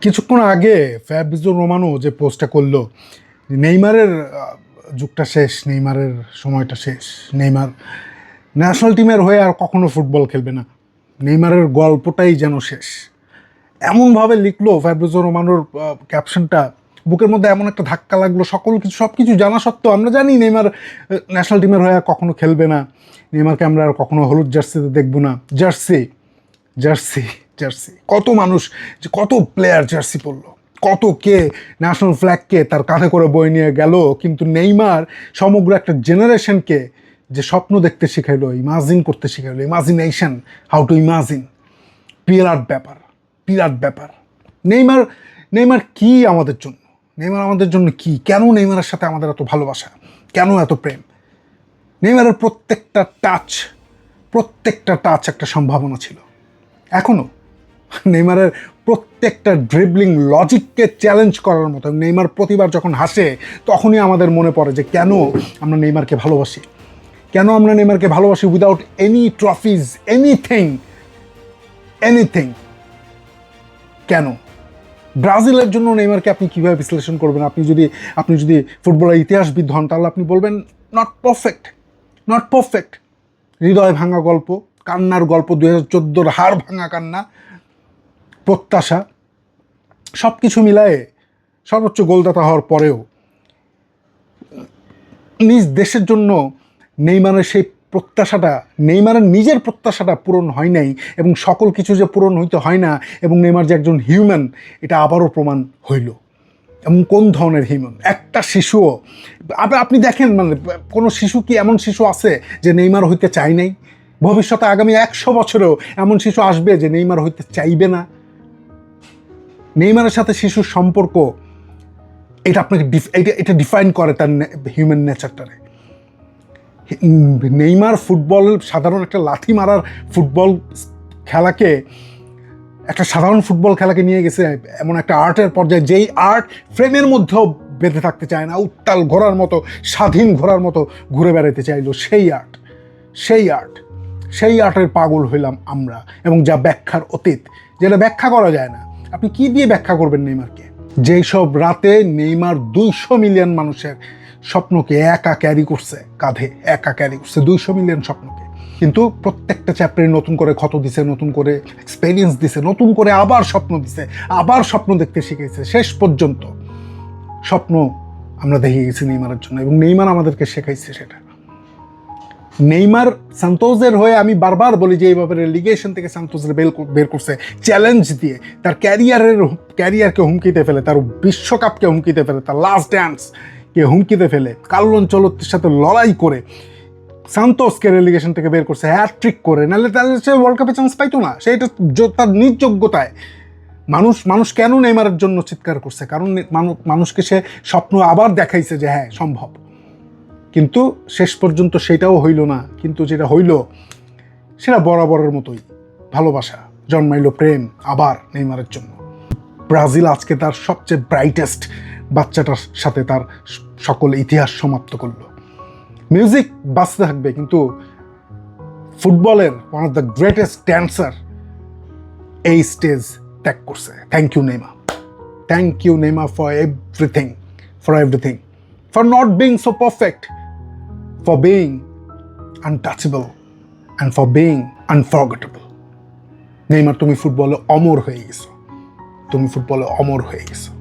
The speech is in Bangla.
কিছুক্ষণ আগে ফ্যাব্রিজো রোমানো যে পোস্টটা করলো, নেইমারের যুগটা শেষ, নেইমারের সময়টা শেষ, নেইমার ন্যাশনাল টিমের হয়ে আর কখনো ফুটবল খেলবে না, নেইমারের গল্পটাই যেন শেষ, এমনভাবে লিখলো ফ্যাব্রিজো রোমানোর ক্যাপশনটা। বুকের মধ্যে এমন একটা ধাক্কা লাগলো, সব কিছু জানা সত্ত্বেও আমরা জানি নেইমার ন্যাশনাল টিমের হয়ে আর কখনো খেলবে না, নেইমারকে আমরা আর কখনো হলুদ জার্সিতে দেখবো না। জার্সি জার্সি জার্সি, কত মানুষ, যে কত প্লেয়ার জার্সি পরলো, কত কে ন্যাশনাল ফ্ল্যাগকে তার কাঁধে করে বয়ে নিয়ে গেল, কিন্তু নেইমার সমগ্র একটা জেনারেশনকে যে স্বপ্ন দেখতে শিখাইলো, ইমাজিন করতে শিখাইলো, ইমাজিনেশন, হাউ টু ইমাজিন, বিরাট ব্যাপার, বিরাট ব্যাপার। নেইমার নেইমার কি আমাদের জন্য, নেইমার আমাদের জন্য কি, কেন নেইমারের সাথে আমাদের এত ভালোবাসা, কেন এত প্রেম? নেইমারের প্রত্যেকটা টাচ একটা সম্ভাবনা ছিল, এখনও নেইমারের প্রত্যেকটা ড্রিবলিং লজিককে চ্যালেঞ্জ করার মতো। নেইমার প্রতিবার যখন হাসে তখনই আমাদের মনে পড়ে যে কেন আমরা নেইমারকে ভালোবাসি, কেন আমরা নেইমারকে ভালোবাসি উইদাউট এনি ট্রফিজ, এনিথিং। কেন? ব্রাজিলের জন্য নেইমারকে আপনি কীভাবে বিশ্লেষণ করবেন? আপনি যদি ফুটবলের ইতিহাসবিদ হন তাহলে আপনি বলবেন নট পারফেক্ট, হৃদয় ভাঙা গল্প, কান্নার গল্প, 2014 হাড় ভাঙা কান্না, প্রত্যাশা, সব কিছু মিলায়ে সর্বোচ্চ গোলদাতা হওয়ার পরেও নিজ দেশের জন্য নেইমারের সেই প্রত্যাশাটা, নেইমারের নিজের প্রত্যাশাটা পূরণ হয় নাই, এবং সকল কিছু যে পূরণ হইতে হয় না, এবং নেইমার যে একজন হিউম্যান এটা আবারও প্রমাণ হইল। এবং কোন ধরনের হিউম্যান? একটা শিশুও, আপনি দেখেন, মানে কোনো শিশু কি, এমন শিশু আছে যে নেইমার হইতে চায় নাই? ভবিষ্যতে আগামী 100 বছরেও এমন শিশু আসবে যে নেইমার হইতে চাইবে না? নেইমারের সাথে শিশুর সম্পর্ক, এটা আপনাকে এটা ডিফাইন করে তার হিউম্যান নেচারটারে। নেইমার ফুটবল, সাধারণ একটা লাথি মারার ফুটবল খেলাকে, একটা সাধারণ ফুটবল খেলাকে নিয়ে গেছে এমন একটা আর্টের পর্যায়ে, যেই আর্ট ফ্রেমের মধ্যেও বেঁধে থাকতে চায় না, উত্তাল ঘোড়ার মতো, স্বাধীন ঘোড়ার মতো ঘুরে বেড়াতে চাইলো। সেই আর্টের পাগল হইলাম আমরা, এবং যা ব্যাখ্যার অতীত, যেটা ব্যাখ্যা করা যায় না। আপনি কি দিয়ে ব্যাখ্যা করবেন নেইমারকে? যেই সব রাতে নেইমার 200 মিলিয়ন মানুষের স্বপ্নকে একা ক্যারি করছে, কাঁধে একা ক্যারি করছে 200 মিলিয়ন স্বপ্নকে, কিন্তু প্রত্যেকটা চ্যাপ্টারে নতুন করে ক্ষত দিছে, নতুন করে এক্সপেরিয়েন্স দিছে, নতুন করে আবার স্বপ্ন দিছে, আবার স্বপ্ন দেখতে শিখেছে। শেষ পর্যন্ত স্বপ্ন আমরা দেখে গেছি নেইমারের জন্য, এবং নেইমার আমাদেরকে শেখাইছে সেটা। নেইমার সান্তোসের হয়ে, আমি বারবার বলি যে এইভাবে রেলিগেশন থেকে সান্তোসের বের করছে চ্যালেঞ্জ দিয়ে, তার ক্যারিয়ারকে হুমকিতে ফেলে, তার বিশ্বকাপকে হুমকিতে ফেলে, তার লাস্ট ড্যান্সকে হুমকিতে ফেলে, কার্লো আনচেলত্তির সাথে লড়াই করে সান্তোসকে রেলিগেশন থেকে বের করছে, হ্যাট্রিক করে, নাহলে তাহলে সে ওয়ার্ল্ড কাপে চান্স পাইতো না। সেটা তার নিজ যোগ্যতায়। মানুষ কেন নেইমারের জন্য চিৎকার করছে? কারণ মানুষকে সে স্বপ্ন আবার দেখাইছে যে হ্যাঁ সম্ভব, কিন্তু শেষ পর্যন্ত সেটাও হইল না। কিন্তু যেটা হইল সেটা বরাবরের মতোই, ভালোবাসা জন্মাইলো, প্রেম আবার নেইমারের জন্য। ব্রাজিল আজকে তার সবচেয়ে ব্রাইটেস্ট বাচ্চাটার সাথে তার সকল ইতিহাস সমাপ্ত করলো। মিউজিক বাঁচতে থাকবে, কিন্তু ফুটবলের one of the greatest dancer এই স্টেজ ত্যাগ করছে। Thank you Neymar for everything, for not being so perfect, for being untouchable, and for being unforgettable. Neymar, তুমি ফুটবলে অমর হয়ে গেছো।